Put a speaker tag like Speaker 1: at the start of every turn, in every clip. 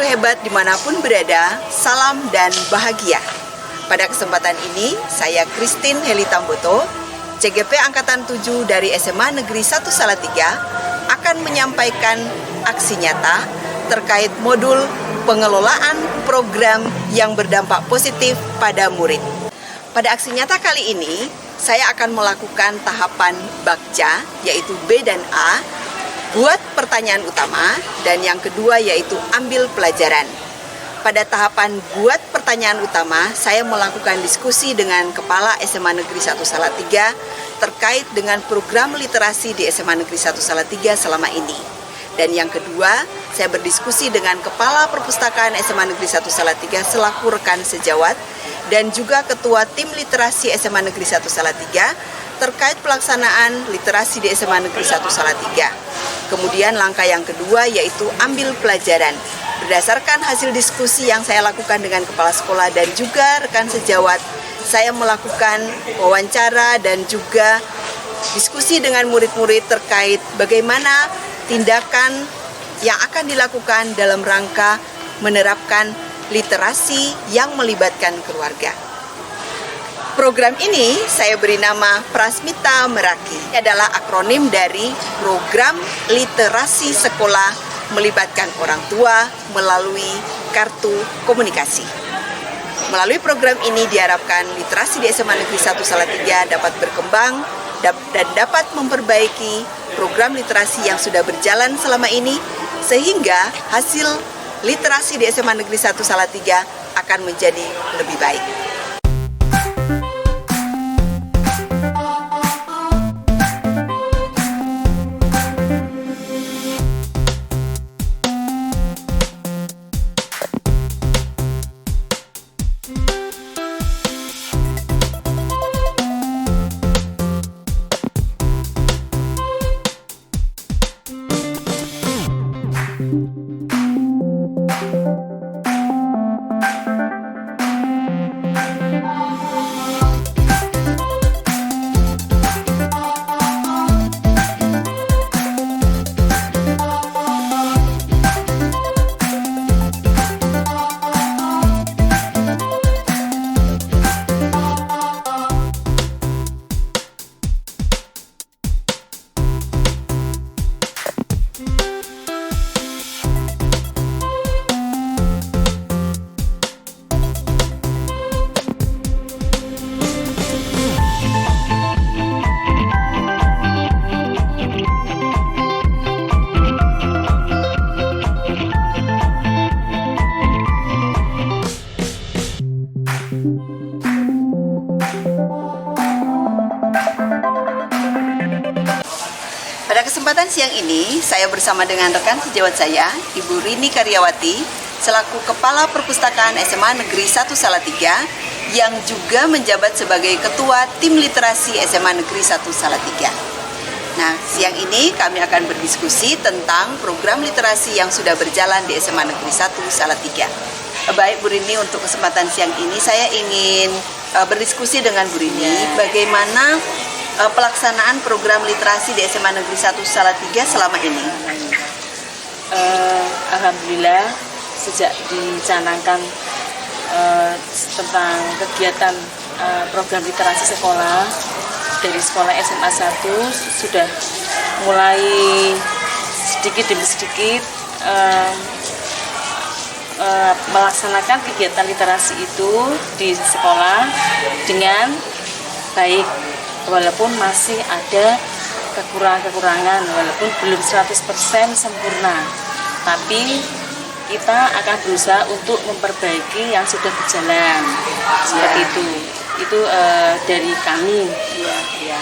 Speaker 1: hebat dimanapun berada, salam dan bahagia. Pada kesempatan ini, saya Christine Heli Tamboto, CGP Angkatan 7 dari SMA Negeri 1 Salatiga, akan menyampaikan aksi nyata terkait modul pengelolaan program yang berdampak positif pada murid. Pada aksi nyata kali ini, saya akan melakukan tahapan bakca, yaitu B dan A, buat pertanyaan utama, dan yang kedua yaitu ambil pelajaran. Pada tahapan buat pertanyaan utama, saya melakukan diskusi dengan Kepala SMA Negeri 1 Salatiga terkait dengan program literasi di SMA Negeri 1 Salatiga selama ini. Dan yang kedua, saya berdiskusi dengan Kepala Perpustakaan SMA Negeri 1 Salatiga selaku rekan sejawat dan juga Ketua Tim Literasi SMA Negeri 1 Salatiga terkait pelaksanaan literasi di SMA Negeri 1 Salatiga. Kemudian langkah yang kedua yaitu ambil pelajaran. Berdasarkan hasil diskusi yang saya lakukan dengan kepala sekolah dan juga rekan sejawat, saya melakukan wawancara dan juga diskusi dengan murid-murid terkait bagaimana tindakan yang akan dilakukan dalam rangka menerapkan literasi yang melibatkan keluarga. Program ini saya beri nama Prasmita Meraki. Ini adalah akronim dari Program Literasi Sekolah Melibatkan Orang Tua melalui Kartu Komunikasi. Melalui program ini diharapkan literasi di SMA Negeri 1 Salatiga dapat berkembang dan dapat memperbaiki program literasi yang sudah berjalan selama ini, sehingga hasil literasi di SMA Negeri 1 Salatiga akan menjadi lebih baik. Pada kesempatan siang ini, saya bersama dengan rekan sejawat saya, Ibu Rini Karyawati, selaku Kepala Perpustakaan SMA Negeri 1 Salatiga, yang juga menjabat sebagai Ketua Tim Literasi SMA Negeri 1 Salatiga. Nah, siang ini kami akan berdiskusi tentang program literasi yang sudah berjalan di SMA Negeri 1 Salatiga. Baik Bu Rini, untuk kesempatan siang ini saya ingin berdiskusi dengan Bu Rini bagaimana pelaksanaan program literasi di SMA Negeri 1 Salatiga selama ini.
Speaker 2: Alhamdulillah, sejak dicanangkan tentang kegiatan program literasi sekolah dari sekolah SMA 1 sudah mulai sedikit demi sedikit melaksanakan kegiatan literasi itu di sekolah dengan baik, walaupun masih ada kekurangan, walaupun belum 100% sempurna, tapi kita akan berusaha untuk memperbaiki yang sudah berjalan. Seperti itu dari kami. Ya.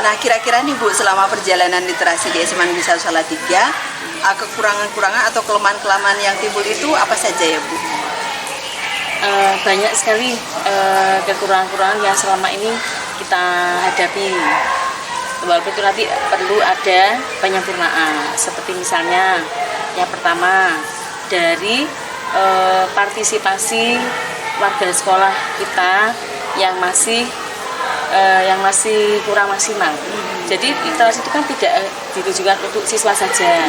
Speaker 1: Nah, kira-kira nih Bu, selama perjalanan literasi di SMA Negeri 1 Salatiga, kekurangan-kekurangan atau kelemahan-kelemahan yang timbul itu apa saja ya Bu?
Speaker 2: Banyak sekali kekurangan-kekurangan yang selama ini kita hadapi. Walaupun itu nanti perlu ada penyempurnaan. Seperti misalnya yang pertama dari partisipasi warga sekolah kita yang masih kurang maksimal. Jadi literasi itu kan tidak ditujukan untuk siswa saja,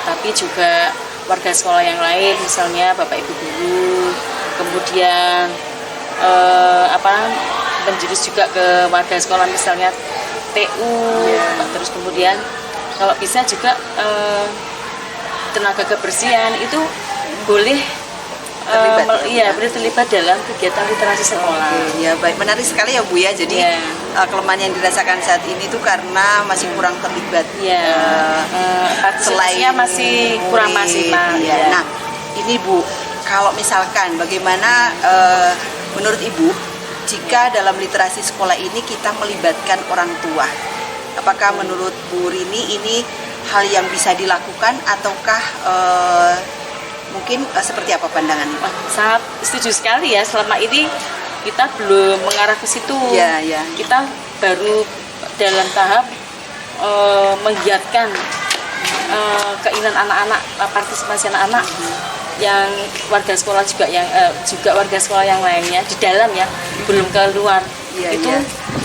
Speaker 2: tapi juga warga sekolah yang lain, misalnya bapak ibu guru, kemudian menjurus juga ke warga sekolah misalnya TU, terus kemudian kalau bisa juga tenaga kebersihan itu boleh boleh terlibat dalam kegiatan literasi sekolah.
Speaker 1: Ya baik, menarik sekali ya Bu ya. Jadi kelemahan yang dirasakan saat ini itu karena masih kurang terlibat.
Speaker 2: Selain masih kurang maksimal.
Speaker 1: Nah, ini Bu, kalau misalkan bagaimana menurut Ibu jika dalam literasi sekolah ini kita melibatkan orang tua? Apakah menurut Bu Rini ini hal yang bisa dilakukan ataukah mungkin seperti apa pandangannya?
Speaker 2: Sangat setuju sekali ya. Selama ini kita belum mengarah ke situ. Kita baru dalam tahap menggiatkan keinginan anak-anak, partisipasi anak-anak yang warga sekolah juga warga sekolah yang lainnya di dalam ya, belum keluar.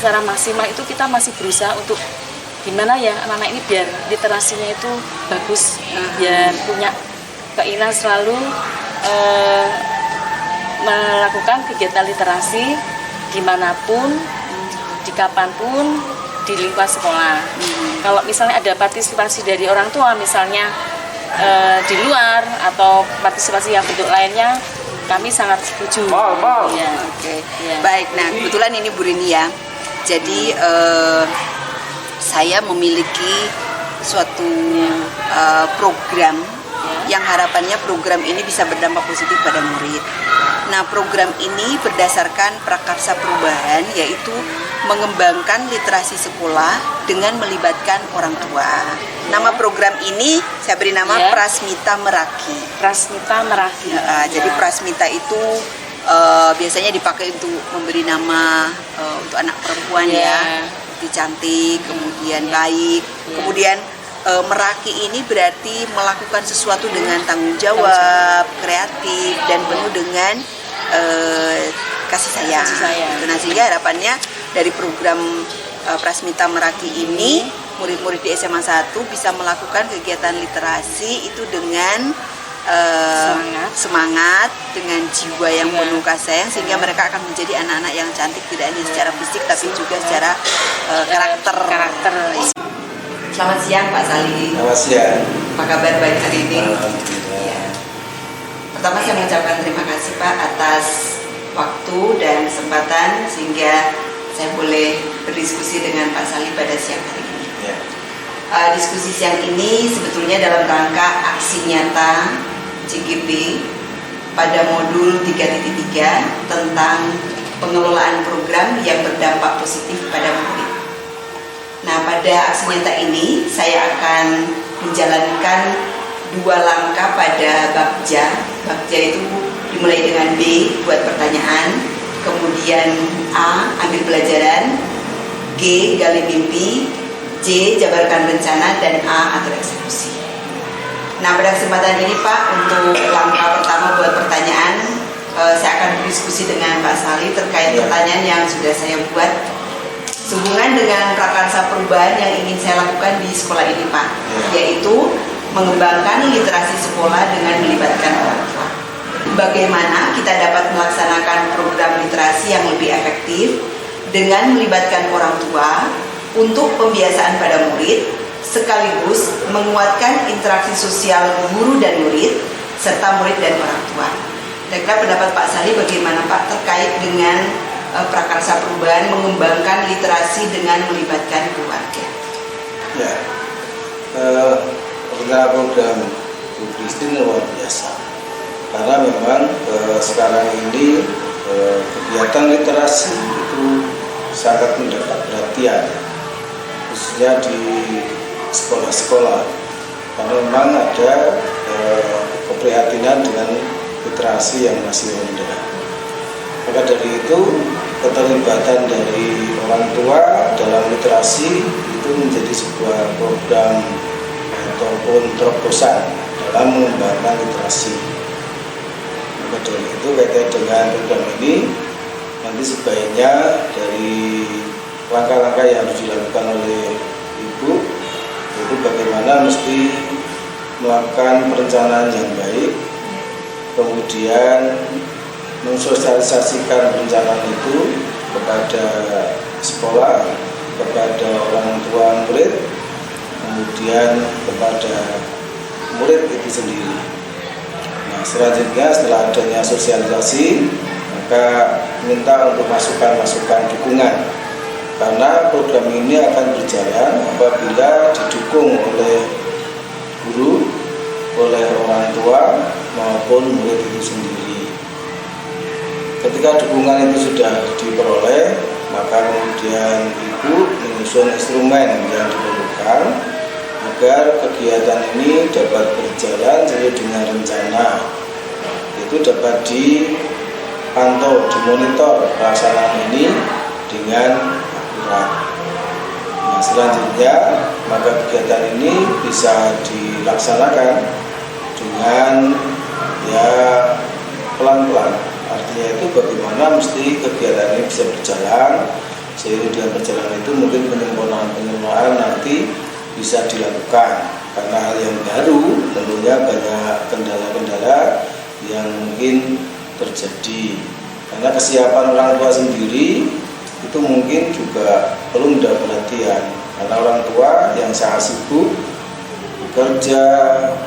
Speaker 2: Secara maksimal itu kita masih berusaha untuk gimana ya anak-anak ini biar literasinya itu bagus, biar punya keinginan selalu melakukan kegiatan literasi dimanapun, di kapanpun, di lingkungan sekolah. Kalau misalnya ada partisipasi dari orang tua, misalnya di luar atau partisipasi yang bentuk lainnya, kami sangat setuju.
Speaker 1: Baik, nah kebetulan ini Bu Rini ya. Jadi saya memiliki suatu program yang harapannya program ini bisa berdampak positif pada murid. Nah, program ini berdasarkan prakarsa perubahan, yaitu mengembangkan literasi sekolah dengan melibatkan orang tua. Nama program ini saya beri nama Prasmita Meraki.
Speaker 2: Prasmita Meraki.
Speaker 1: Jadi Prasmita itu biasanya dipakai untuk memberi nama untuk anak perempuan seperti cantik, kemudian baik, kemudian Meraki ini berarti melakukan sesuatu dengan tanggung jawab, kreatif, dan penuh dengan kasih sayang. Nah, sehingga harapannya dari program Prasmita Meraki ini, murid-murid di SMA 1 bisa melakukan kegiatan literasi itu dengan semangat, dengan jiwa yang penuh kasih sayang, sehingga mereka akan menjadi anak-anak yang cantik, tidak hanya secara fisik tapi juga secara karakter. Selamat siang Pak Sali.
Speaker 3: Selamat siang.
Speaker 1: Apa kabar baik hari ini?
Speaker 3: Alhamdulillah.
Speaker 1: Pertama saya mengucapkan terima kasih Pak atas waktu dan kesempatan sehingga saya boleh berdiskusi dengan Pak Sali pada siang hari ini. Diskusi siang ini sebetulnya dalam rangka aksi nyata CGP pada modul 3.3 tentang pengelolaan program yang berdampak positif pada murid. Nah, pada aksi nyata ini saya akan menjalankan 2 langkah pada Bagja. Bagja itu dimulai dengan B, buat pertanyaan, kemudian A, ambil pelajaran, G, gali mimpi, J, jabarkan rencana, dan A, atur eksekusi. Nah, pada kesempatan ini Pak, untuk langkah pertama buat pertanyaan, saya akan berdiskusi dengan Pak Sali terkait pertanyaan yang sudah saya buat sehubungan dengan prakarsa perubahan yang ingin saya lakukan di sekolah ini Pak, yaitu mengembangkan literasi sekolah dengan melibatkan orang tua. Bagaimana kita dapat melaksanakan program literasi yang lebih efektif dengan melibatkan orang tua untuk pembiasaan pada murid, sekaligus menguatkan interaksi sosial guru dan murid, serta murid dan orang tua. Kira-kira pendapat Pak Sali bagaimana Pak terkait dengan prakarsa perubahan mengembangkan literasi dengan melibatkan keluarga?
Speaker 3: Program Bu Christine luar biasa, karena memang sekarang ini kegiatan literasi itu sangat mendapat perhatian, khususnya di sekolah-sekolah, karena memang ada keprihatinan dengan literasi yang masih rendah. Maka dari itu keterlibatan dari orang tua dalam literasi itu menjadi sebuah program ataupun terobosan dalam mengembangkan literasi. Maka dari itu kaitan dengan program ini nanti sebaiknya dari langkah-langkah yang harus dilakukan oleh ibu itu bagaimana mesti melakukan perencanaan yang baik, kemudian mensosialisasikan rencana itu kepada sekolah, kepada orang tua murid, kemudian kepada murid itu sendiri. Nah, selanjutnya setelah adanya sosialisasi, maka minta untuk masukan-masukan dukungan, karena program ini akan berjalan apabila didukung oleh guru, oleh orang tua maupun murid itu sendiri. Ketika dukungan itu sudah diperoleh, maka kemudian ibu menyusun instrumen yang diperlukan agar kegiatan ini dapat berjalan sesuai dengan rencana. Itu dapat dipantau, dimonitor pelaksanaan ini dengan akurat. Nah, selanjutnya maka kegiatan ini bisa dilaksanakan dengan ya pelan-pelan. Artinya itu bagaimana mesti kegiatan ini bisa berjalan, sehingga dengan berjalan itu mungkin penyempurnaan nanti bisa dilakukan. Karena hal yang baru tentunya banyak kendala-kendala yang mungkin terjadi. Karena kesiapan orang tua sendiri itu mungkin juga perlu mendapat perhatian. Karena orang tua yang sangat sibuk bekerja,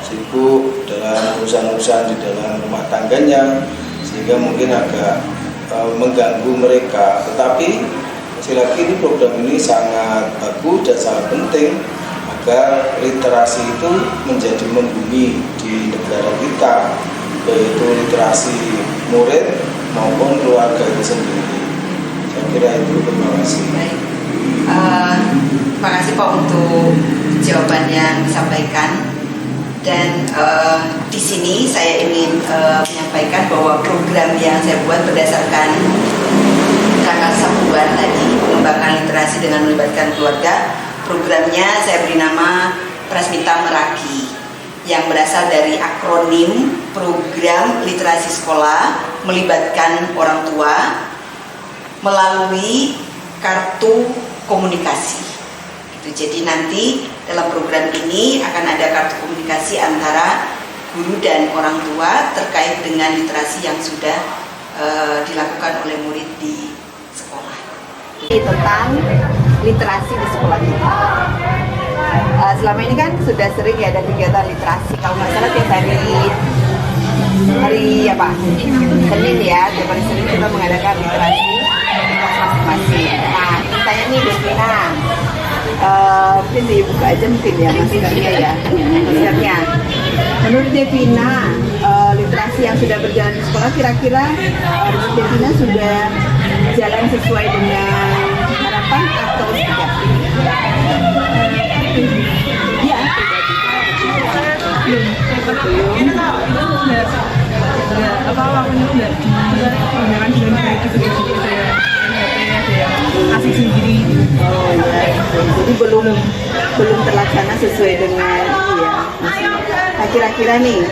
Speaker 3: sibuk dalam urusan-urusan di dalam rumah tangganya, sehingga mungkin agak mengganggu mereka. Tetapi sekali lagi ini program ini sangat bagus dan sangat penting agar literasi itu menjadi membumi di negara kita, yaitu literasi murid maupun keluarga itu sendiri. Saya kira itu. Terima kasih.
Speaker 1: Baik. Terima kasih Pak untuk jawaban yang disampaikan. Dan di sini saya ingin menyampaikan bahwa program yang saya buat berdasarkan Kakak Sabuan tadi, mengembangkan literasi dengan melibatkan keluarga. Programnya saya beri nama Prasmita Meraki, yang berasal dari akronim Program Literasi Sekolah Melibatkan Orang Tua melalui Kartu Komunikasi. Jadi nanti dalam program ini akan ada kartu komunikasi antara guru dan orang tua terkait dengan literasi yang sudah dilakukan oleh murid di sekolah. Tentang literasi di sekolah kita. Selama ini kan sudah sering ya ada kegiatan literasi. Kalau nggak salah tiap hari apa? Senin ya, tiap hari Senin kita mengadakan literasi di kelas masing-masing. Nah, saya nih Devina. Mungkin dibuka aja mungkin ya maskernya ya. Maskernya. Menurut Devina, literasi yang sudah berjalan di sekolah kira-kira menurut Devina sudah jalan sesuai dengan harapan atau tidak? Iya, belum.
Speaker 4: Apa waktunya udah digunakan dengan baik gitu ya. Asik sendiri.
Speaker 1: Oh ya, jadi belum terlaksana sesuai dengan ya. Nah, kira-kira nih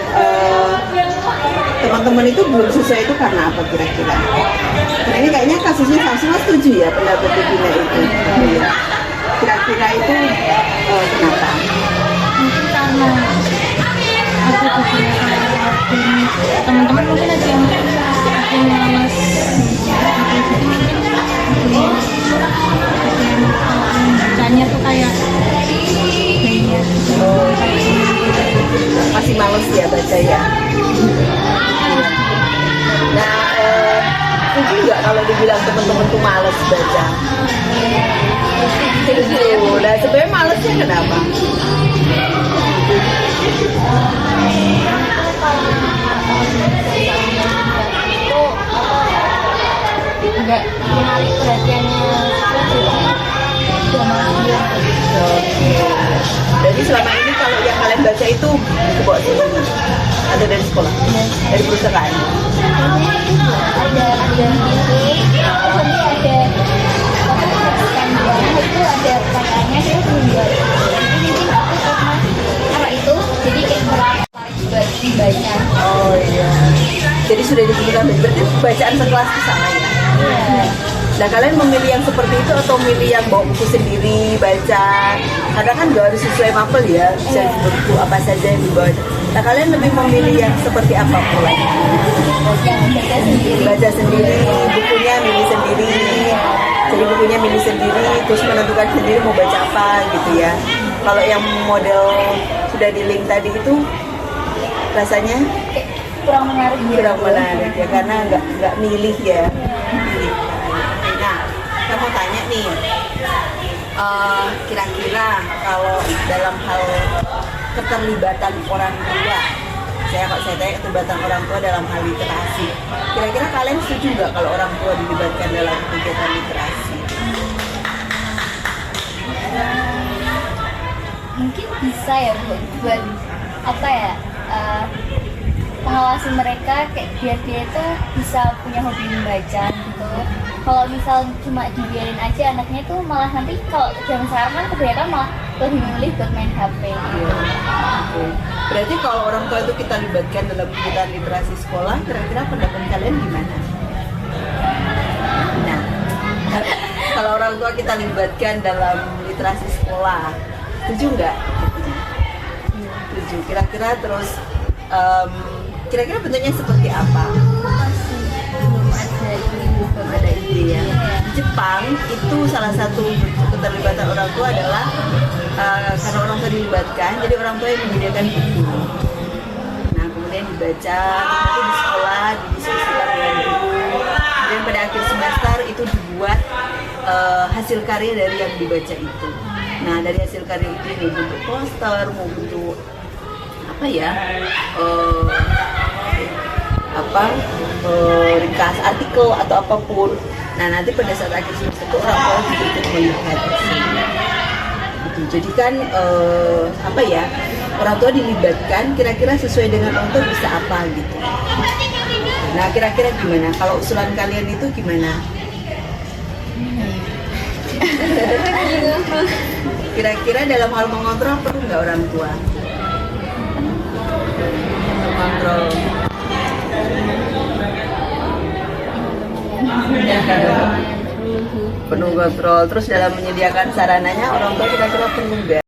Speaker 1: teman-teman itu belum sesuai itu karena apa kira-kira? Nah, ini kayaknya kasusnya sama setuju ya pendapat Devina itu. Ya. Kira-kira itu kenapa?
Speaker 4: Mungkin karena ada beberapa teman-teman mungkin ada yang malas bacanya tuh kayak
Speaker 1: Masih males ya baca ya. Nah, setuju nggak kalau dibilang teman-teman tuh males baca? Setuju. Nah, sebenarnya malesnya kenapa?
Speaker 4: nggak menarik perhatiannya
Speaker 1: Jadi selama ini kalau yang kalian baca itu dibawa sendiri? Ada dari sekolah? Dari perusahaan?
Speaker 4: ada TV, terus nanti ada itu ada pertanyaannya saya belum jadi mungkin aku karena itu jadi kayak tertarik buat dibaca.
Speaker 1: Oh iya. Jadi sudah ditentukan berarti bacaan sekelas ke sana ya?
Speaker 4: Iya.
Speaker 1: Nah kalian memilih yang seperti itu atau milih yang bawa buku sendiri baca? Karena kan nggak harus sesuai mapel ya, bisa buku apa saja yang dibawa. Nah kalian lebih memilih yang seperti apa pula?
Speaker 4: Yang baca sendiri.
Speaker 1: Baca sendiri, bukunya milih sendiri. Jadi bukunya milih sendiri, terus menentukan sendiri mau baca apa gitu ya. Kalau yang model sudah di link tadi itu rasanya
Speaker 4: Kayak kurang menarik gitu.
Speaker 1: kurang menarik ya, karena nggak milih ya. Milih. Nah, saya mau tanya nih, kira-kira kalau dalam hal keterlibatan orang tua, saya tanya keterlibatan orang tua dalam hal literasi, kira-kira kalian setuju nggak kalau orang tua dilibatkan dalam kegiatan literasi?
Speaker 4: Mungkin bisa ya buat apa ya, mengawasi mereka kayak biar dia itu bisa punya hobi membaca gitu. Kalau misal cuma dibiarin aja anaknya tuh malah nanti kalau zaman sekarang kan kebanyakan malah lebih memilih buat main HP gitu.
Speaker 1: Oke. Berarti kalau orang tua itu kita libatkan dalam kegiatan literasi sekolah, kira-kira pendapat kalian gimana? Nah, kalau orang tua kita libatkan dalam literasi sekolah, setuju nggak? Setuju. Kira-kira terus, kira-kira bentuknya seperti apa?
Speaker 4: Masih belum ada ini,
Speaker 1: Belum ada ide ya. Di Jepang itu salah satu bentuk keterlibatan orang tua adalah karena orang tua dilibatkan, jadi orang tua yang menyediakan buku. Nah kemudian dibaca, nanti di sekolah didiskusikan dengan guru. Kemudian pada akhir semester itu dibuat hasil karya dari yang dibaca itu. Nah dari hasil karya itu mau bentuk poster, mau bentuk apa ya? Ringkas artikel atau apapun. Nah nanti pada saat akhir semester itu orang tua juga ikut melihat gitu. Jadi kan orang tua dilibatkan, kira-kira sesuai dengan orang tua bisa apa gitu. Nah kira-kira gimana? Kalau usulan kalian itu gimana? Kira-kira dalam hal mengontrol perlu nggak orang tua? Mengontrol. Penuh kontrol. Terus dalam menyediakan sarananya orang tua kira-kira perlu nggak?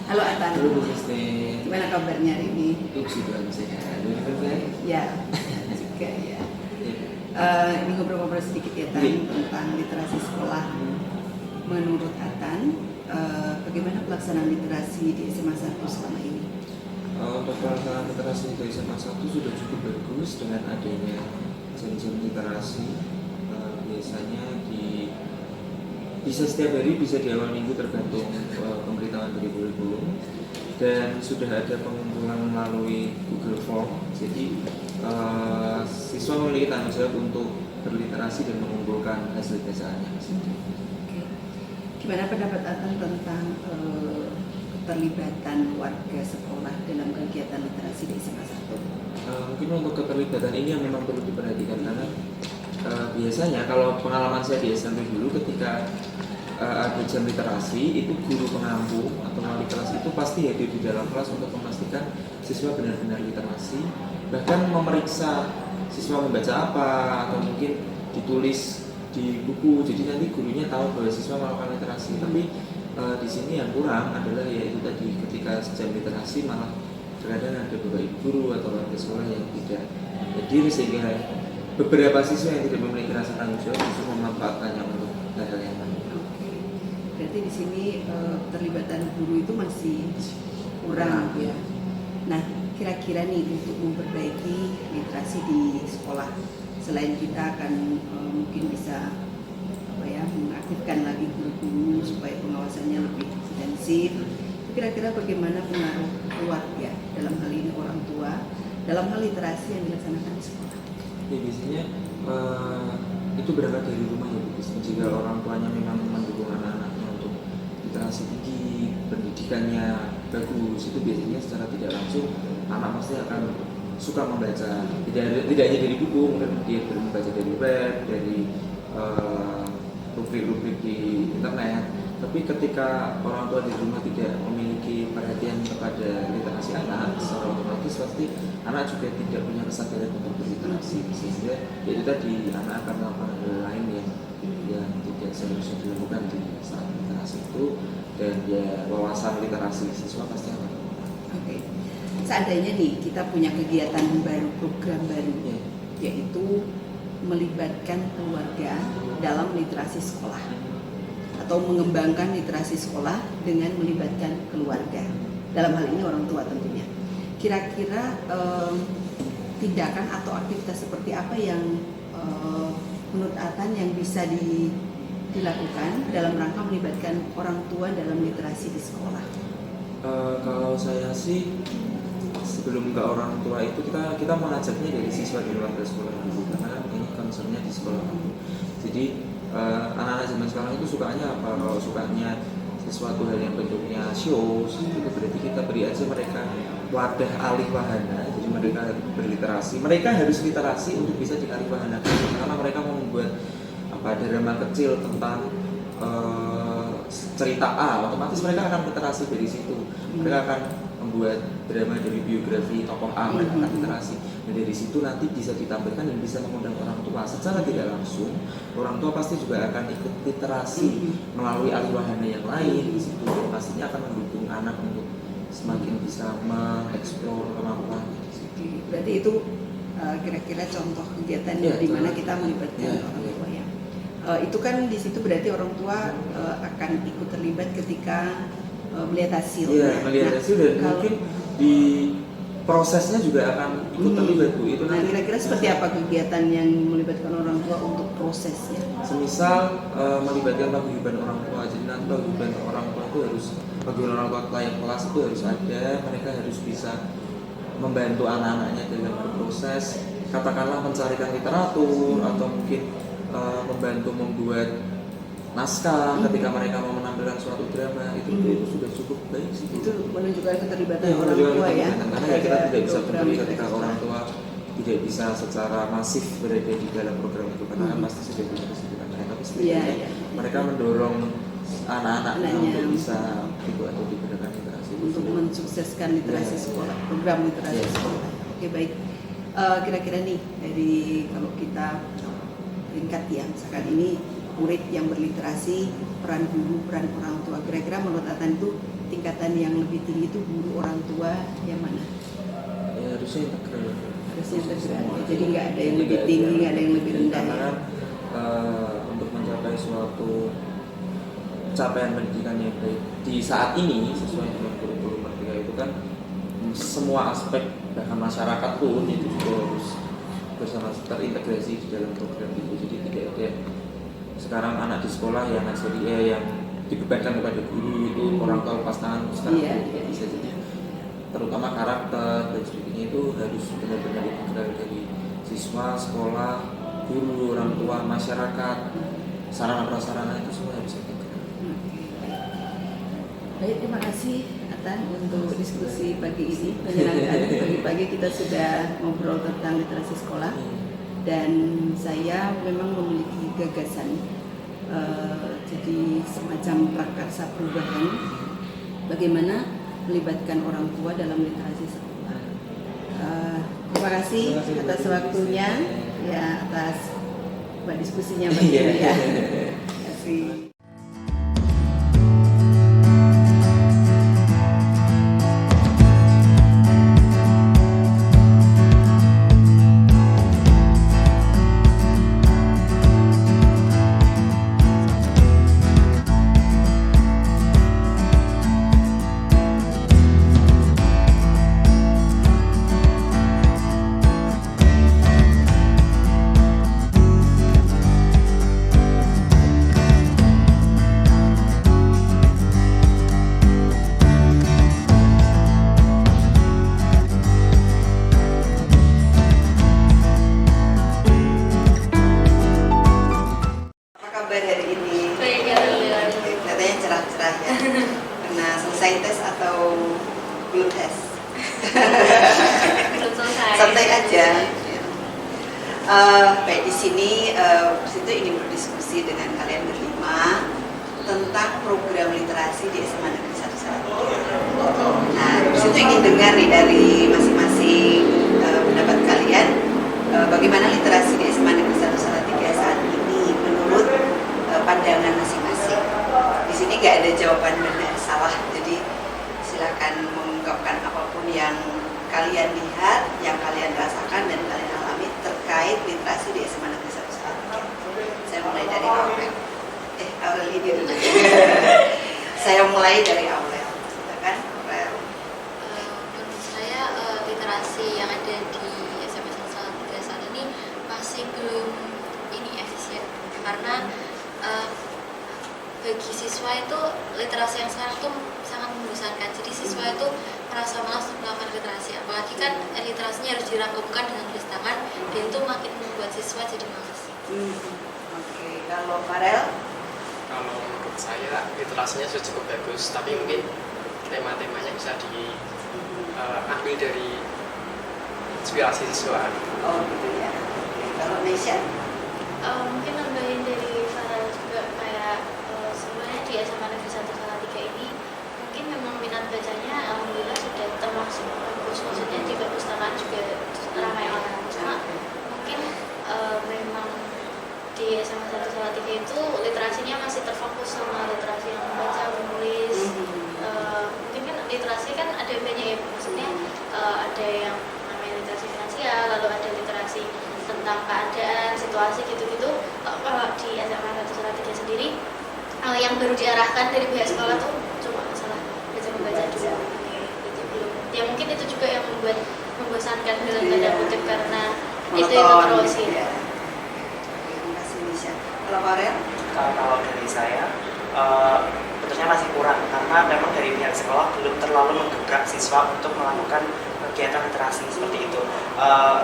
Speaker 1: Halo Atan.
Speaker 5: Halo Bu Kristen.
Speaker 1: Gimana kabarnya hari ini?
Speaker 5: Puji Tuhan sehat. Lu juga baik?
Speaker 1: Ya, juga ya. Ini ngobrol-ngobrol sedikit ya Tan, tentang literasi sekolah. Menurut Atan, bagaimana pelaksanaan literasi di SMA 1 selama ini?
Speaker 5: Untuk pelaksanaan literasi di SMA 1 sudah cukup bagus dengan adanya jam-jam literasi. Biasanya bisa setiap hari, bisa di awal minggu tergantung pemberitahuan dari kurikulum, dan sudah ada pengumpulan melalui Google Form. Jadi siswa memiliki tanggung jawab untuk berliterasi dan mengumpulkan hasil bacaannya.
Speaker 1: Oke. Gimana pendapat Atan tentang keterlibatan warga sekolah dalam kegiatan literasi di SMA 1?
Speaker 5: Mungkin untuk keterlibatan ini yang memang perlu diperhatikan, karena biasanya kalau pengalaman saya di SMP dulu, ketika ada jam literasi, itu guru pengampu atau wali kelas itu pasti hadir di dalam kelas untuk memastikan siswa benar-benar literasi, bahkan memeriksa siswa membaca apa atau mungkin ditulis di buku, jadi nanti gurunya tahu bahwa siswa melakukan literasi. Tapi di sini yang kurang adalah yaitu tadi ketika jam literasi malah terkadang ada beberapa ibu guru atau warga sekolah yang tidak hadir, sehingga beberapa siswa yang tidak memiliki rasa tanggung jawab justru memanfaatkannya untuk hal-hal yang lain.
Speaker 1: Berarti di sini keterlibatan guru itu masih kurang ya. Nah, kira-kira nih untuk memperbaiki literasi di sekolah, selain kita akan mungkin bisa mengaktifkan lagi guru-guru supaya pengawasannya lebih intensif, kira-kira bagaimana pengaruh keluarga dalam hal ini orang tua dalam hal literasi yang dilaksanakan di sekolah?
Speaker 5: Ya biasanya itu berangkat dari rumah ya Bu. Jika orang tuanya memang mendukung anak-anaknya untuk literasi tinggi, pendidikannya bagus, itu biasanya secara tidak langsung anak pasti akan suka membaca. Tidak hanya dari buku, mungkin dia membaca dari web, dari rubrik-rubrik di internet. Tapi ketika orang tua di rumah tidak memiliki perhatian kepada literasi anak, secara otomatis pasti anak juga tidak punya kesadaran untuk berliterasi, sehingga itu tadi anak akan melakukan hal lain yang tidak seharusnya dilakukan di saat literasi itu, dan ya wawasan literasi siswa pasti akan berkurang.
Speaker 1: Oke. Seandainya nih kita punya kegiatan baru, program baru, yaitu melibatkan keluarga dalam literasi sekolah, atau mengembangkan literasi sekolah dengan melibatkan keluarga, dalam hal ini orang tua tentunya. Kira-kira tindakan atau aktivitas seperti apa yang menurut Atan yang bisa dilakukan dalam rangka melibatkan orang tua dalam literasi di sekolah?
Speaker 5: Kalau saya sih sebelum ke orang tua itu kita mengajaknya dari siswa di luar sekolah dulu, karena ini concernnya di sekolah dulu. Jadi anak-anak zaman sekarang itu sukanya apa? Kalau sukanya sesuatu hal yang bentuknya show, itu berarti kita beri aja mereka wadah alih wahana. Jadi mereka berliterasi, mereka harus literasi untuk bisa dialih wahanakan, karena mereka mau membuat drama kecil tentang cerita A, otomatis mereka akan literasi dari situ. Mereka akan membuat drama dari biografi tokoh A, mereka akan literasi. Dan dari situ nanti bisa ditampilkan dan bisa mengundang orang tua secara tidak langsung. Orang tua pasti juga akan ikut literasi melalui alih wahana yang lain. Di situ pastinya akan mendukung anak untuk semakin bisa mengeksplor kemampuan.
Speaker 1: Berarti itu kira-kira contoh kegiatan di mana kita melibatkan orang tua ya. Itu kan di situ berarti orang tua akan ikut terlibat ketika melihat hasil.
Speaker 5: Iya, melihat hasil dan mungkin di prosesnya juga akan ikut terlibat Bu. Itu
Speaker 1: nah, kira-kira seperti apa kegiatan yang melibatkan orang tua untuk prosesnya?
Speaker 5: Semisal melibatkan paguyuban orang tua, jadi nanti paguyuban orang tua itu harus, paguyuban orang tua layak kelas itu harus ada, mereka harus bisa membantu anak-anaknya dalam berproses, katakanlah mencarikan literatur atau mungkin membantu membuat naskah ketika mereka mau menampilkan suatu drama, itu sudah cukup baik sih.
Speaker 1: Itu menunjukkan keterlibatan orang tua ya.
Speaker 5: Karena kita tidak bisa pungkiri ketika orang tua tidak bisa secara masif berada di dalam program itu, karena pasti sudah punya kesibukan mereka. Tapi setidaknya mereka mendorong anak-anaknya untuk bisa ikut atau digunakan literasi
Speaker 1: untuk mensukseskan literasi sekolah, program literasi sekolah. Oke, baik. Kira-kira nih dari kalau kita ringkat ya, sekarang ini murid yang berliterasi, peran guru, peran orang tua. Kira-kira menurut Atan itu tingkatan yang lebih tinggi itu guru, orang tua yang mana?
Speaker 5: Ya harusnya integral.
Speaker 1: Harusnya integral. Jadi nggak ada yang lebih tinggi, nggak ada yang lebih rendah.
Speaker 5: Karena untuk mencapai suatu capaian pendidikan yang baik di saat ini sesuai dengan kurikulum Merdeka itu kan semua aspek bahkan masyarakat pun itu juga harus bersama terintegrasi di dalam program itu. Jadi tidak ada sekarang anak di sekolah yang yang dibebankan kepada guru itu orang tua lepas tangan sekarang bisa jadi, terutama karakter dan sebagainya itu harus benar-benar integral dari siswa, sekolah, guru, orang tua, masyarakat, sarana prasarana itu semua harus integral.
Speaker 1: Baik, terima kasih Atan untuk diskusi pagi ini. Menyenangkan, pagi-pagi kita sudah ngobrol tentang literasi sekolah, dan saya memang memiliki gagasan
Speaker 6: jadi semacam prakarsa perubahan bagaimana melibatkan orang tua dalam literasi sekolah. Terima kasih atas waktunya, ya atas diskusinya Pak Guru ya. Terima kasih.
Speaker 1: belum tes. Santai aja. Baik, di sini situ ingin berdiskusi dengan kalian berlima tentang program literasi di SMA Negeri 1 Salatiga. Nah, situ ingin dengar nih dari masing-masing pendapat kalian bagaimana literasi di SMA Negeri 1 Salatiga saat ini menurut pandangan masing-masing. Di sini nggak ada jawaban benar salah, jadi silakan mengungkapkan apapun yang kalian lihat, yang kalian rasakan dan kalian alami terkait literasi di SMA Negeri 1 Salatiga. Saya mulai dari Aurel. Aurel ini dulu. Saya mulai dari Aurel. Silakan Aurel.
Speaker 7: Menurut saya literasi yang ada di SMA 1 Salatiga saat ini masih belum efisien, karena bagi siswa itu literasi yang sekarang tuh sangat membosankan. Jadi siswa itu merasa malas untuk melakukan literasi, apalagi kan literasinya harus dirangkumkan dengan tulis tangan, dan itu makin membuat siswa jadi malas.
Speaker 1: Oke, kalau Farel?
Speaker 8: Kalau menurut saya literasinya sudah cukup bagus, tapi mungkin tema-temanya bisa diambil dari inspirasi siswa.
Speaker 1: Oh gitu ya. Kalau Nesya?
Speaker 4: Mungkin nambahin dari Farel juga, kayak sebenarnya di SMA Negeri 1 Salatiga ini mungkin memang minat bacanya alhamdulillah sudah termasuk bagus, maksudnya di perpustakaan juga ramai orang, cuma mungkin memang di SMA 1 Salatiga itu literasinya masih terfokus sama literasi yang membaca, menulis. Mungkin kan literasi kan ada banyak ya, maksudnya ada yang namanya literasi finansial, lalu ada literasi tentang keadaan, situasi gitu-gitu. Kalau di SMA 1 Salatiga sendiri yang baru diarahkan dari pihak sekolah tuh cuma masalah baca membaca dulu. Itu belum. Ya mungkin itu juga yang membuat membosankan dalam tanda kutip, karena itu terus ya.
Speaker 1: Terima kasih Nesya. Kalau Farel?
Speaker 9: Kalau dari saya betulnya masih kurang, karena memang dari pihak sekolah belum terlalu menggebrak siswa untuk melakukan kegiatan literasi seperti itu.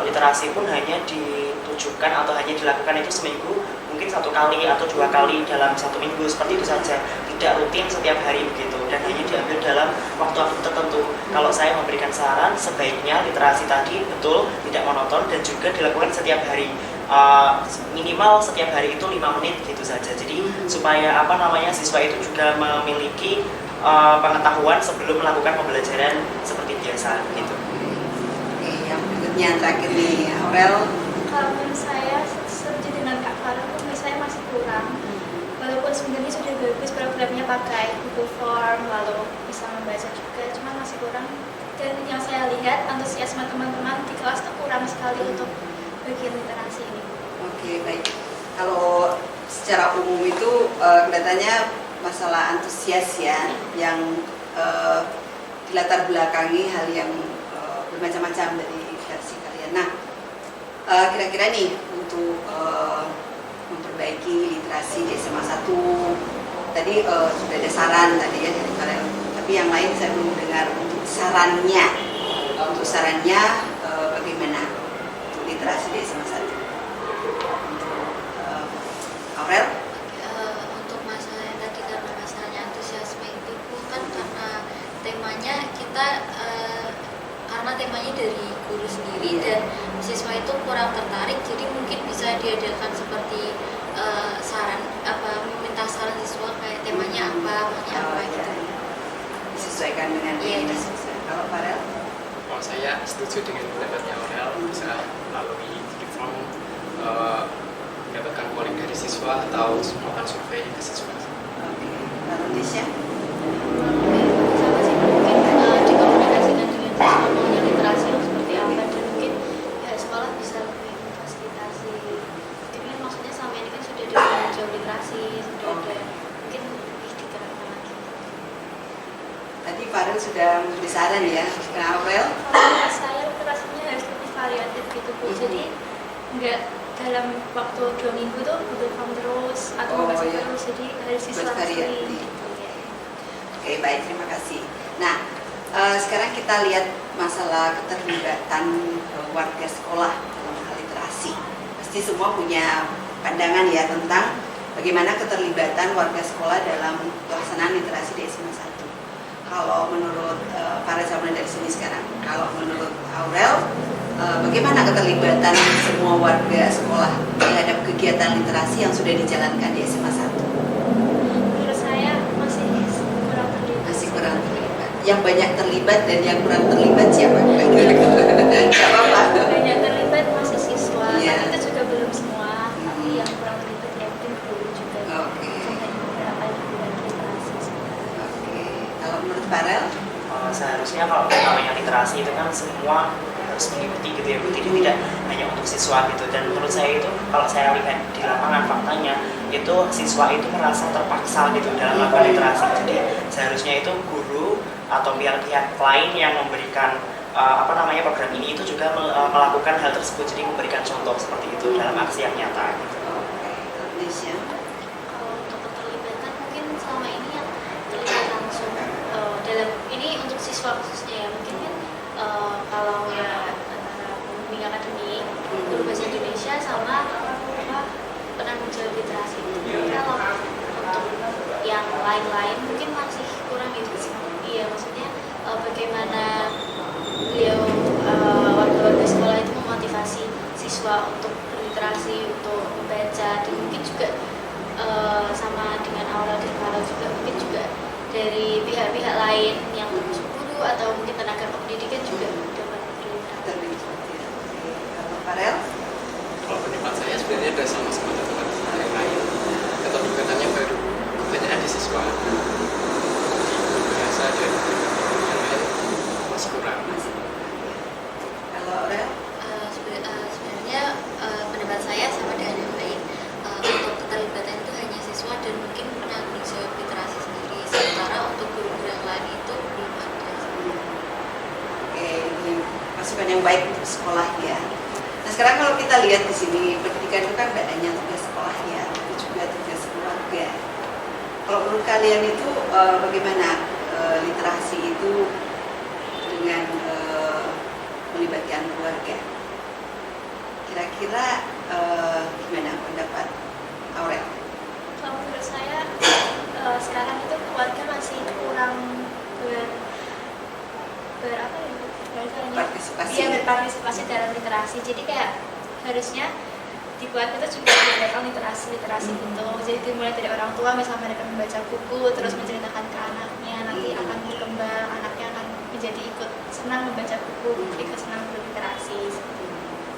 Speaker 9: Literasi pun hanya ditujukan atau hanya dilakukan itu seminggu, mungkin 1 kali atau 2 kali dalam 1 minggu, seperti itu saja, tidak rutin setiap hari begitu, dan hanya diambil dalam waktu-waktu tertentu. Kalau saya memberikan saran, sebaiknya literasi tadi betul tidak monoton dan juga dilakukan setiap hari. Minimal setiap hari itu 5 menit gitu saja. Jadi supaya siswa itu juga memiliki pengetahuan sebelum melakukan pembelajaran seperti biasa gitu.
Speaker 1: Oke, yang berikutnya terakhir nih Aurel.
Speaker 4: Kalau menurut saya setuju dengan Kak Farel, menurut saya masih kurang. Walaupun sebenarnya sudah bagus programnya, pakai Google Form, lalu bisa membaca juga, cuma masih kurang. Dan yang saya lihat antusiasme teman-teman di kelas itu kurang sekali untuk bagian literasi ini.
Speaker 1: Oke, baik. Kalau secara umum itu kelihatannya masalah antusias ya, yang dilatar belakangi hal yang bermacam-macam dari versi kalian. Nah, kira-kira nih untuk memperbaiki literasi di SMA 1 tadi sudah ada saran tadi ya dari kalian, tapi yang lain saya belum dengar untuk sarannya. Untuk sarannya bagaimana untuk literasi di SMA 1? Aurel?
Speaker 7: Untuk masalah yang tadi, karena masalahnya antusiasme itu kan karena temanya karena temanya dari guru sendiri dan siswa itu kurang tertarik, jadi mungkin bisa diadakan seperti meminta saran siswa siswa kayak temanya apa, maunya apa gitu.
Speaker 6: Disesuaikan dengan
Speaker 7: Iya,
Speaker 6: ini.
Speaker 7: disesuaikan.
Speaker 6: Kalau Farel?
Speaker 8: Kalau saya setuju dengan pendapatnya Aurel, bisa melalui reform mendapatkan polling dari siswa atau melakukan survei ke siswa.
Speaker 6: Oke. Kalau Nisha?
Speaker 7: Sama sih, mungkin dikomunikasikan dengan siswa maunya literasi yang seperti apa, dan mungkin pihak sekolah bisa lebih memfasilitasi. Mungkin kan maksudnya sama ini kan sudah ada tanggung jawab literasi, sudah ada mungkin lebih dikerahkan lagi.
Speaker 6: Tadi Farel sudah memberi saran ya. Nah, Aurel?
Speaker 4: Kalau saya literasinya harus lebih variatif gitu Bu. Jadi nggak dalam waktu 2 minggu tuh berfam terus atau
Speaker 6: Oh,
Speaker 4: membaca
Speaker 6: iya.
Speaker 4: terus, jadi harus
Speaker 6: Bervariatif.
Speaker 4: isolasi.
Speaker 6: Oke, baik, terima kasih. Nah, sekarang kita lihat masalah keterlibatan warga sekolah dalam hal literasi. Pasti semua punya pandangan ya tentang bagaimana keterlibatan warga sekolah dalam pelaksanaan literasi di SMA 1. Kalau menurut para zaman dari sini sekarang, kalau menurut Aurel, bagaimana keterlibatan semua warga sekolah terhadap kegiatan literasi yang sudah dijalankan di SMA 1?
Speaker 4: Menurut saya masih kurang terlibat.
Speaker 6: Masih kurang terlibat. Yang banyak terlibat dan yang kurang terlibat siapa? Gak apa-apa.
Speaker 4: Banyak terlibat masih siswa,
Speaker 6: Iya.
Speaker 4: tapi itu juga belum semua. Tapi yang kurang terlibat ya mungkin guru juga.
Speaker 6: Oke.
Speaker 4: Sampai beberapa yang bulan literasi sebenarnya.
Speaker 6: Oke. Kalau menurut Farel?
Speaker 9: Seharusnya kalau namanya literasi itu kan semua harus mengikuti gitu ya Bu, tidak hanya untuk siswa gitu. Dan menurut saya itu kalau saya lihat di lapangan faktanya itu siswa itu merasa terpaksa gitu dalam melakukan literasi. Jadi seharusnya itu guru atau pihak-pihak lain yang memberikan program ini itu juga melakukan hal tersebut, jadi memberikan contoh seperti itu dalam aksi yang nyata gitu.
Speaker 6: Nisha?
Speaker 7: Kalau untuk keterlibatan mungkin selama ini yang terlibat langsung dalam ini untuk siswa khususnya ya, mungkin kan kalau ya antara pembimbing akademik, guru bahasa Indonesia sama penanggung jawab literasi. Kalau untuk yang lain-lain mungkin masih kurang gitu sih. Iya, maksudnya bagaimana beliau warga-warga sekolah itu memotivasi siswa untuk berliterasi, untuk membaca, dan mungkin juga sama dengan Aurel dan Farel juga mungkin juga dari pihak-pihak lain yang guru atau mungkin tenaga pendidikan juga dapat berliterasi.
Speaker 6: Kalau Farel?
Speaker 8: Kalau pendapat saya sebenarnya ada sama-sama catatan yang lain. Keterlibatannya baru kebanyakan di siswa. Biasa dan yang lain masih kurang.
Speaker 6: Kalau Aurel?
Speaker 7: Sebenarnya pendapat saya sama dengan yang lain. Untuk keterlibatan itu hanya siswa dan mungkin penanggung jawab literasi sendiri. Sementara untuk guru-guru yang lain itu belum ada.
Speaker 6: Oke, ini masukan yang baik untuk sekolah ya. Nah sekarang kalau kita lihat di sini pendidikan itu kan tidak hanya tugas sekolah ya, tapi juga tugas keluarga. Kalau menurut kalian itu bagaimana literasi itu dengan melibatkan keluarga? Kira-kira gimana pendapat Aurel?
Speaker 4: Kalau menurut saya sekarang itu keluarga masih kurang berapa ya?
Speaker 6: Partisipasi.
Speaker 4: Iya, berpartisipasi dalam literasi. Jadi kayak harusnya di keluarga itu juga diadakan literasi gitu. Jadi dimulai dari orang tua, misalnya mereka membaca buku, terus menceritakan ke anaknya, nanti akan berkembang, anaknya akan menjadi ikut senang membaca buku, ikut senang berliterasi.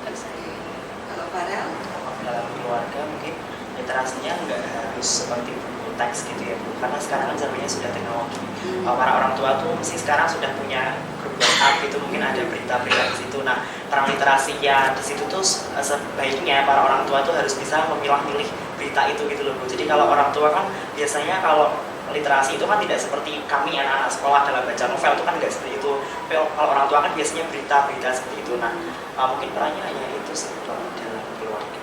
Speaker 4: Terus
Speaker 6: Kalau Farel?
Speaker 9: Dalam keluarga mungkin literasinya nggak harus seperti buku teks gitu ya Bu, karena sekarang kan zamannya sudah teknologi. Para orang tua tuh mesti sekarang sudah punya grup WhatsApp gitu, mungkin ada berita-berita di situ. Nah, peran literasi ya di situ tuh sebaiknya para orang tua tuh harus bisa memilah-milih berita itu gitu loh Bu. Jadi kalau orang tua kan biasanya kalau literasi itu kan tidak seperti kami anak-anak sekolah dalam baca novel itu kan nggak seperti itu. Kalau orang tua kan biasanya berita-berita seperti itu. Nah, mungkin perannya hanya itu sih dalam keluarga.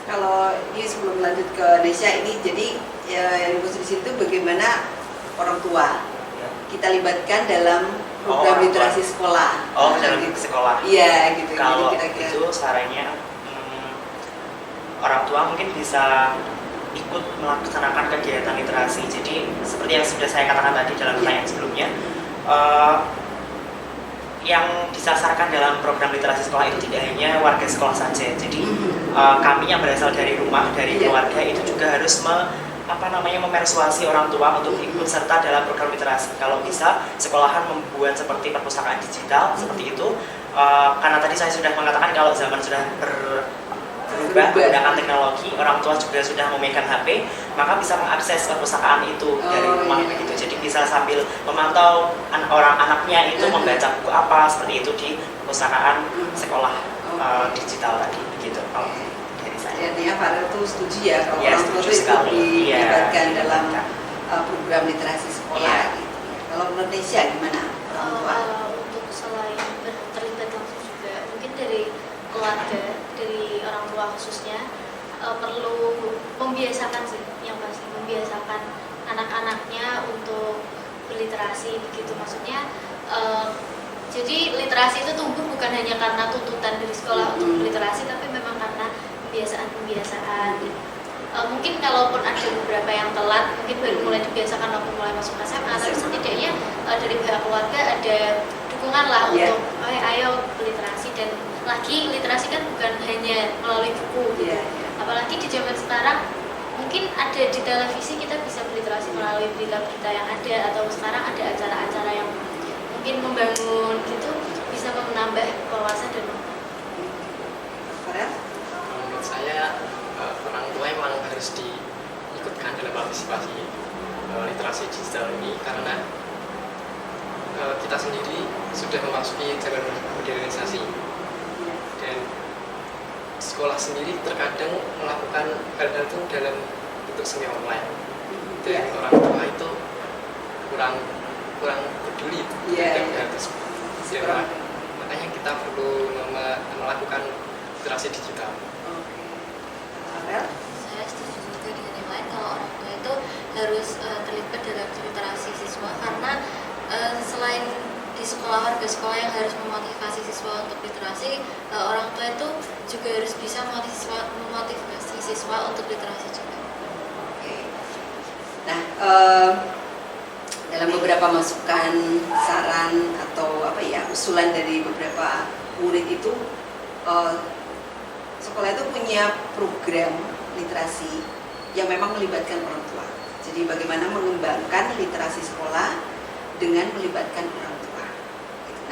Speaker 6: Kalau ini sebelum lanjut ke Nesya ini, jadi yang bagus di situ bagaimana orang tua kita libatkan dalam program literasi sekolah.
Speaker 9: Dalam sekolah.
Speaker 6: Iya gitu.
Speaker 9: Kalau
Speaker 6: jadi kira-kira
Speaker 9: itu sarannya orang tua mungkin bisa ikut melaksanakan kegiatan literasi. Jadi seperti yang sudah saya katakan tadi dalam pertanyaan sebelumnya, yang disasarkan dalam program literasi sekolah itu tidak hanya warga sekolah saja. Jadi kami yang berasal dari rumah, dari keluarga itu juga harus memersuasi orang tua untuk ikut serta dalam program literasi. Kalau bisa sekolahan membuat seperti perpustakaan digital seperti itu, karena tadi saya sudah mengatakan kalau zaman sudah berubah menggunakan teknologi, orang tua juga sudah memegang HP, maka bisa mengakses perpustakaan itu dari rumah begitu. Jadi bisa sambil memantau anaknya itu membaca buku apa seperti itu di perpustakaan sekolah digital tadi begitu. Kalau dari saya.
Speaker 6: Artinya Pak Rel tuh setuju ya kalau
Speaker 9: Ya,
Speaker 6: orang tua
Speaker 9: setuju
Speaker 6: itu
Speaker 9: sekali.
Speaker 6: dilibatkan
Speaker 9: Iya.
Speaker 6: dalam program literasi sekolah
Speaker 9: Iya.
Speaker 6: gitu. Kalau menurut Nesya gimana orang tua?
Speaker 7: Untuk selain terlibat langsung juga mungkin dari keluarga, dari orang tua khususnya perlu membiasakan sih, yang pasti membiasakan anak-anaknya untuk berliterasi begitu. Maksudnya jadi literasi itu tumbuh bukan hanya karena tuntutan dari sekolah untuk berliterasi, tapi memang karena pembiasaan. Mungkin kalaupun ada beberapa yang telat, mungkin baru mulai dibiasakan waktu mulai masuk SMA, tapi setidaknya dari pihak keluarga ada dukungan lah untuk ayo berliterasi. Dan lagi literasi kan bukan hanya melalui buku gitu. Apalagi di zaman sekarang mungkin ada di televisi kita bisa berliterasi melalui berita-berita yang ada, atau sekarang ada acara-acara yang mungkin membangun gitu, bisa menambah wawasan dan
Speaker 8: Menurut saya orang tua emang harus diikutkan dalam partisipasi literasi digital ini, karena kita sendiri sudah memasuki zaman modernisasi dan sekolah sendiri terkadang melakukan hal-hal itu dalam bentuk semi online dan orang tua itu kurang peduli terhadap hal tersebut. Dan makanya kita perlu melakukan literasi digital.
Speaker 7: saya setuju juga dengan yang lain kalau orang tua itu harus terlibat dalam literasi siswa, karena selain di sekolah, warga sekolah yang harus memotivasi siswa untuk literasi, orang tua itu juga harus bisa memotivasi siswa untuk literasi juga.
Speaker 6: Nah, dalam beberapa masukan, saran atau usulan dari beberapa murid itu, sekolah itu punya program literasi yang memang melibatkan orang tua. Jadi bagaimana mengembangkan literasi sekolah dengan melibatkan orang tua.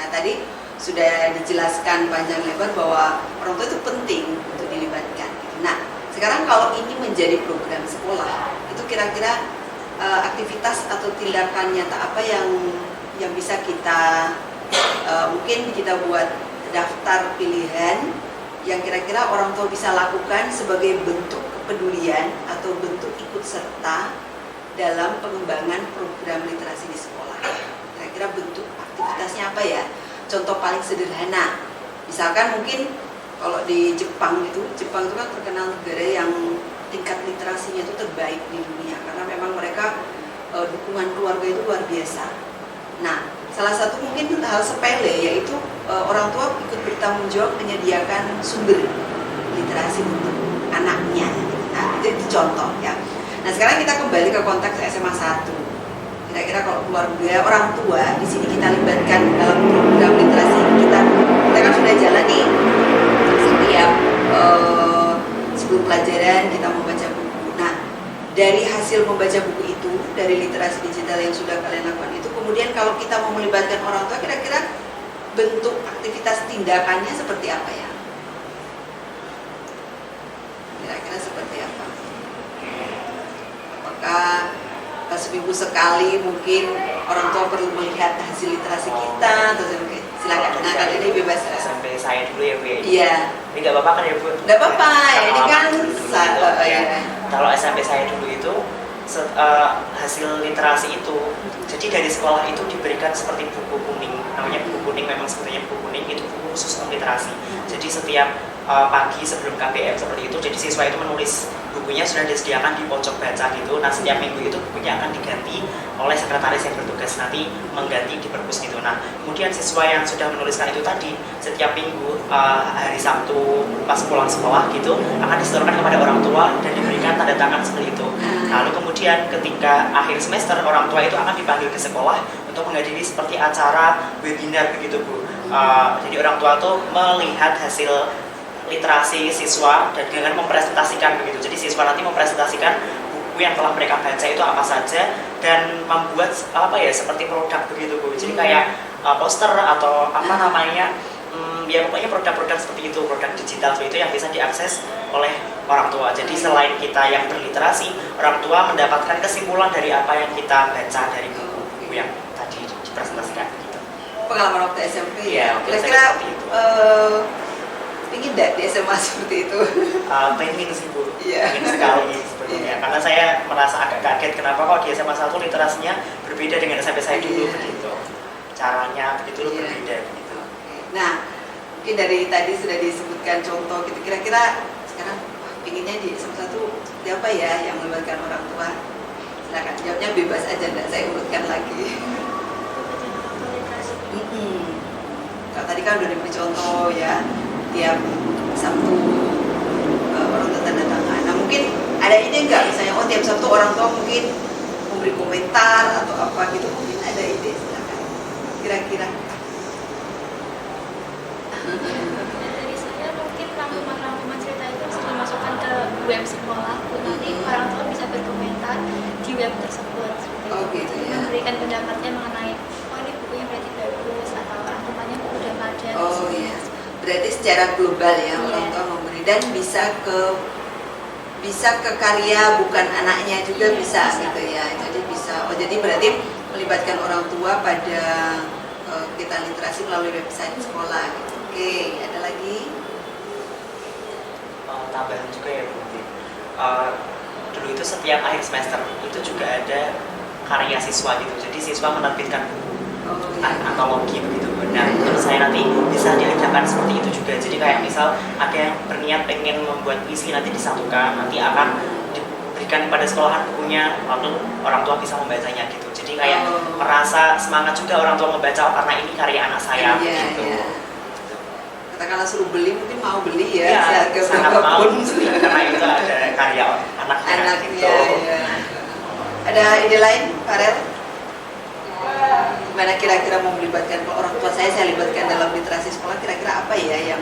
Speaker 6: Nah, tadi sudah dijelaskan panjang lebar bahwa orang tua itu penting untuk dilibatkan. Nah, sekarang kalau ini menjadi program sekolah, itu kira-kira aktivitas atau tindakan nyata apa yang bisa kita mungkin kita buat daftar pilihan yang kira-kira orang tua bisa lakukan sebagai bentuk kepedulian atau bentuk ikut serta dalam pengembangan program literasi di sekolah. Kira-kira bentuk aktivitasnya apa ya? Contoh paling sederhana, misalkan mungkin kalau di Jepang itu kan terkenal negara yang tingkat literasinya itu terbaik di dunia, karena memang mereka dukungan keluarga itu luar biasa. Nah, salah satu mungkin hal sepele yaitu orang tua ikut bertanggung jawab menyediakan sumber literasi untuk anaknya. Nah, itu contoh ya. Nah, sekarang kita kembali ke konteks SMA 1. Kira-kira kalau keluarga, orang tua di sini kita libatkan dalam program literasi kita kan sudah jalan nih setiap sebelum pelajaran kita membaca buku. Nah, dari hasil membaca buku itu, dari literasi digital yang sudah kalian lakukan itu, kemudian kalau kita mau melibatkan orang tua, kira-kira bentuk aktivitas tindakannya seperti apa ya? Kira-kira seperti apa? Apakah seminggu sekali mungkin orang tua perlu melihat hasil literasi kita atau silakan. Nah, kali ini bebas.
Speaker 9: Sampai saya dulu ya Bu ya.
Speaker 6: Iya.
Speaker 9: Ini nggak apa-apa kan ya Bu?
Speaker 6: Nggak apa-apa. Ini kan
Speaker 9: kalau SMP saya dulu itu hasil literasi itu, jadi dari sekolah itu diberikan seperti buku kuning, namanya buku kuning, memang sebenarnya buku kuning itu buku khusus untuk literasi. Jadi setiap pagi sebelum KBM seperti itu, jadi siswa itu menulis bukunya sudah disediakan di pojok baca gitu. Nah, setiap minggu itu bukunya akan diganti oleh sekretaris yang bertugas nanti mengganti di perpus gitu. Nah, kemudian siswa yang sudah menuliskan itu tadi setiap minggu hari Sabtu pas pulang sekolah gitu akan disetorkan kepada orang tua dan diberikan tanda tangan seperti itu. Lalu kemudian ketika akhir semester orang tua itu akan dipanggil ke sekolah untuk menghadiri seperti acara webinar begitu Bu. Jadi orang tua tuh melihat hasil literasi siswa dan dengan mempresentasikan begitu. Jadi siswa nanti mempresentasikan buku yang telah mereka baca itu apa saja, dan membuat seperti produk begitu Bu. Jadi kayak poster atau apa namanya, ya pokoknya produk-produk seperti itu, produk digital seperti itu yang bisa diakses oleh orang tua. Jadi selain kita yang berliterasi, orang tua mendapatkan kesimpulan dari apa yang kita baca dari buku yang tadi dipresentasikan gitu.
Speaker 1: Pengalaman waktu SMP
Speaker 9: ya,
Speaker 1: kira-kira ingin tidak di SMA seperti itu?
Speaker 9: Pengen sih Bu,
Speaker 1: Iya.
Speaker 9: pengen sekali sebetulnya. Karena saya merasa agak kaget kenapa kok di SMA 1 literasinya berbeda dengan SMP saya dulu begitu. Caranya begitu berbeda begitu.
Speaker 1: Nah, mungkin dari tadi sudah disebutkan contoh gitu. Kira-kira sekarang pinginnya di SMA 1 seperti apa ya yang melibatkan orang tua? Silakan jawabnya bebas aja, enggak saya urutkan lagi. Kalau tadi kan udah diberi contoh ya, tiap Sabtu orang tua tanda tangan. Nah mungkin ada ide nggak misalnya, oh tiap Sabtu orang tua mungkin memberi komentar atau apa gitu, mungkin ada ide, silakan. Kira-kira.
Speaker 7: Dari saya mungkin rangkuman-rangkuman cerita itu harus dimasukkan ke web sekolah, nanti orang tua bisa berkomentar di web tersebut.
Speaker 1: Oh gitu ya.
Speaker 7: Memberikan pendapatnya mengenai, oh ini bukunya berarti bagus atau rangkumannya udah ada.
Speaker 1: Oh iya. Berarti secara global ya orang
Speaker 7: Iya.
Speaker 1: tua memberi, dan bisa ke karya bukan anaknya juga
Speaker 7: Iya,
Speaker 1: bisa
Speaker 7: bisa.
Speaker 1: gitu ya. Jadi bisa. Oh jadi berarti melibatkan orang tua pada kita literasi melalui website sekolah. Gitu. Oke, ada lagi?
Speaker 9: Tambahan juga ya Bu. Dulu itu setiap akhir semester itu juga ada karya siswa gitu. Jadi siswa menerbitkan buku antologi begitu. Nah, menurut saya nanti bisa diajarkan seperti itu juga. Jadi kayak misal ada yang berniat pengen membuat puisi, nanti disatukan, nanti akan diberikan pada sekolahan bukunya, lalu orang tua bisa membacanya gitu. Jadi kayak merasa semangat juga orang tua membaca, karena ini karya anak saya gitu.
Speaker 1: Iya. Katakanlah suruh beli, mungkin mau beli ya,
Speaker 9: Ya,
Speaker 1: seharga
Speaker 9: sangat mau
Speaker 1: berapapun.
Speaker 9: karena itu ada karya anaknya gitu.
Speaker 1: Ya. Ada ide lain, Farel? Gimana kira-kira mau melibatkan, kalau orang tua saya libatkan dalam literasi sekolah, kira-kira apa ya yang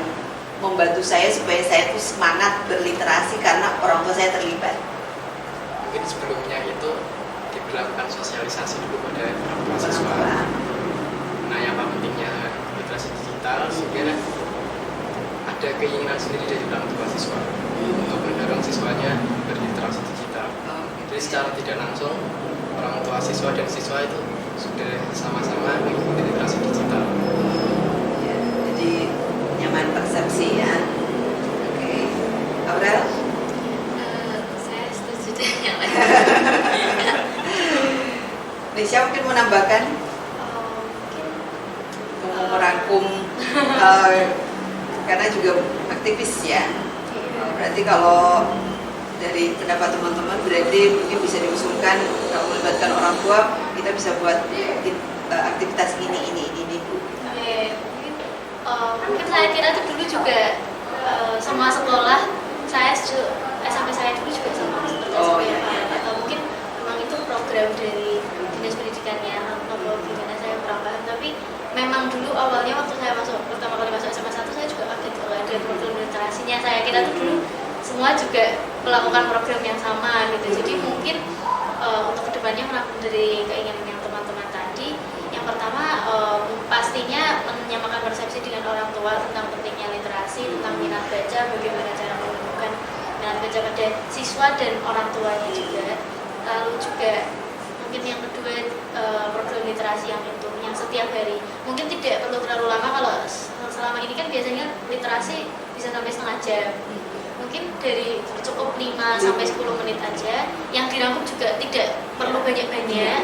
Speaker 1: membantu saya supaya saya tuh semangat berliterasi karena orang tua saya terlibat?
Speaker 8: Mungkin sebelumnya itu diberlakukan sosialisasi dulu pada orang tua siswa. Nah, yang paling pentingnya literasi digital, sehingga ada keinginan sendiri dari orang tua siswa untuk mendorong siswanya berliterasi digital. Jadi secara tidak langsung orang tua siswa dan siswa itu sudah sama-sama mengikuti literasi digital.
Speaker 1: Ya, jadi nyaman persepsi ya. Oke, Aurel?
Speaker 7: Saya setuju dengan yang lain.
Speaker 1: Nisha mungkin menambahkan,
Speaker 7: Mungkin
Speaker 1: mau merangkum karena juga aktivis ya. Berarti kalau dari pendapat teman-teman berarti mungkin bisa diusulkan kalau melibatkan orang tua, kita bisa buat aktivitas ini Bu.
Speaker 7: mungkin saya kira itu dulu juga semua sekolah sampai saya dulu juga sama seperti
Speaker 1: Iya.
Speaker 7: atau mungkin memang itu program dari dinas pendidikannya atau gimana, saya kurang paham, tapi memang dulu awalnya waktu saya pertama kali masuk SMA 1 saya juga kaget kalau ada program literasinya. Saya kira itu dulu semua juga melakukan program yang sama gitu. Jadi mungkin untuk kedepannya merangkum dari keinginan yang teman-teman tadi, yang pertama pastinya menyamakan persepsi dengan orang tua tentang pentingnya literasi, tentang minat baca, bagaimana cara menumbuhkan minat baca pada siswa dan orang tuanya juga. Lalu juga mungkin yang kedua program literasi yang setiap hari, mungkin tidak perlu terlalu lama. Kalau selama ini kan biasanya literasi bisa sampai setengah jam, mungkin dari cukup 5 sampai 10 menit aja, yang dirangkum juga tidak perlu banyak-banyak,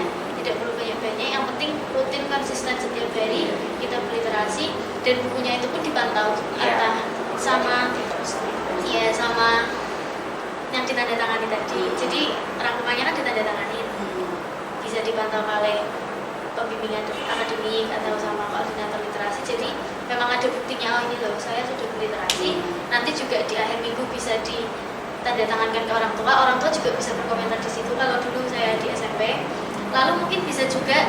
Speaker 7: yang penting rutin konsisten setiap hari kita berliterasi, dan bukunya itu pun dipantau entah sama yang ditandatangani tadi. Jadi rangkumannya kan ditandatangani, bisa dipantau oleh pembimbingan akademik atau sama koordinator literasi. Jadi memang ada buktinya, oh ini loh saya sudah berliterasi. Nanti juga di akhir minggu bisa ditandatangankan ke orang tua juga bisa berkomentar di situ. Kalau dulu saya di SMP, lalu mungkin bisa juga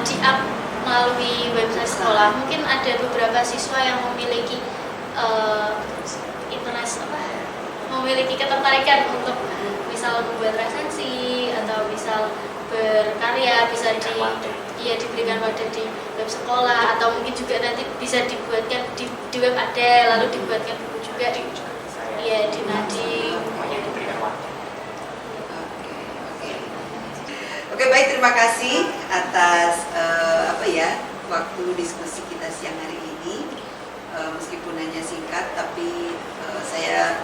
Speaker 7: di-up melalui website sekolah. Mungkin ada beberapa siswa yang memiliki memiliki ketertarikan untuk misal membuat resensi atau misal berkarya bisa diberikan wadah di web sekolah, atau mungkin juga nanti bisa dibuatkan di web ada, lalu dibuatkan buku juga di Nadiem.
Speaker 1: Oke, baik, terima kasih atas waktu diskusi kita siang hari ini. Meskipun hanya singkat, tapi saya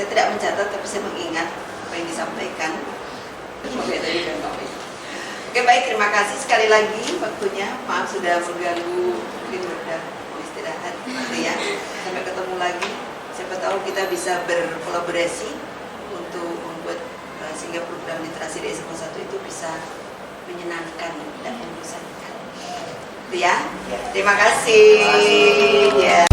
Speaker 1: tidak mencatat, tapi saya mengingat apa yang disampaikan. Oke, baik, terima kasih sekali lagi waktunya. Maaf sudah mengganggu, mungkin sudah istirahat ya. Sampai ketemu lagi. Siapa tahu kita bisa berkolaborasi untuk membuat sehingga program literasi di SMA 1 itu bisa menyenangkan dan membosankan. Itu ya. Terima kasih. Ya.